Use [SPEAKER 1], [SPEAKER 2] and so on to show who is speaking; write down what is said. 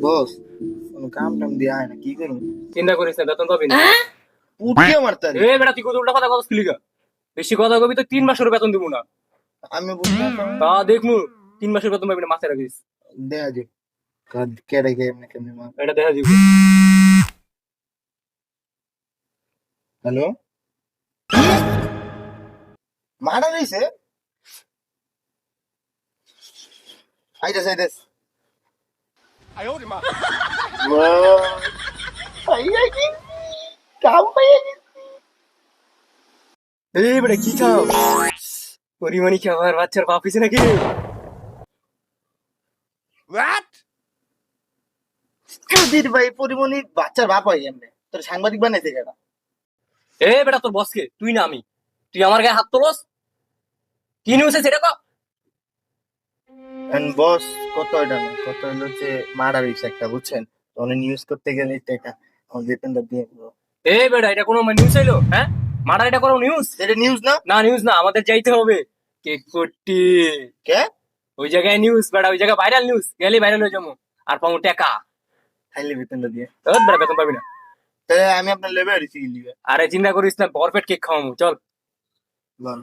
[SPEAKER 1] বস কোনো কাম টাম দিয়ে আয় না, কি করুন?
[SPEAKER 2] চিন্তা করিস না, বেতন পাবি না।
[SPEAKER 1] উঠিয়ে মারতারি।
[SPEAKER 2] এ বেটা, তুই কত উল্টা কথা কথা লিগা? বেশি কথা কবি তো 3 মাসের বেতন দিব না।
[SPEAKER 1] আমি বুঝি না তো।
[SPEAKER 2] তা দেখমু 3 মাসের বেতন পাবি না, মাথায় রাখিস।
[SPEAKER 1] দেখা যাক কেডে কেমনে কেমনে মার।
[SPEAKER 2] এটা দেখা দিব।
[SPEAKER 1] হ্যালো, মারা রইছে? আইতাস আইতাস। আইয়া কি কাম পাইয়া গেছি।
[SPEAKER 2] এই বেটা কি খাও? পরিমাণি খাবার বাচ্চার বাপ হইছে নাকি?
[SPEAKER 1] দিদি ভাই পরিমণি বাচ্চার বাপ হয় এমনি, তোর সাংবাদিক বানাইছে কেনা?
[SPEAKER 2] এ বেটা, তোর বসকে তুই না আমি? তুই আমার গায়ে হাত তোলস? কি নিউজ সেটা কো।
[SPEAKER 1] বস, কত এটা না, কত হলো হচ্ছে মার্ডার হয়েছে একটা, বুঝছেন? তো অনেক নিউজ করতে গেলে টাকা আমার বেতনটা দিয়ে দিবো।
[SPEAKER 2] এ বেটা, এটা কোনো নিউজ হইলো? হ্যাঁ, মার্ডার এটা কোনো নিউজ?
[SPEAKER 1] এটা নিউজ না?
[SPEAKER 2] না, নিউজ না, আমাদের যাইতে হবে কেক কোটি।
[SPEAKER 1] কে?
[SPEAKER 2] ওই জায়গায় নিউজ বেটা, ওই জায়গায় ভাইরাল নিউজ, গেলে ভাইরাল হয়ে যাবো। আর পাবো টাকা।
[SPEAKER 1] খাইলে বেতনটা দিয়ে।
[SPEAKER 2] বেটা, বেতন পাবি না।
[SPEAKER 1] তাহলে আমি আপনার লেবে রিসিভ লিবে।
[SPEAKER 2] আরে চিন্তা করিস না, ভরপেট কেক খাওয়াবো, চল।
[SPEAKER 1] বল।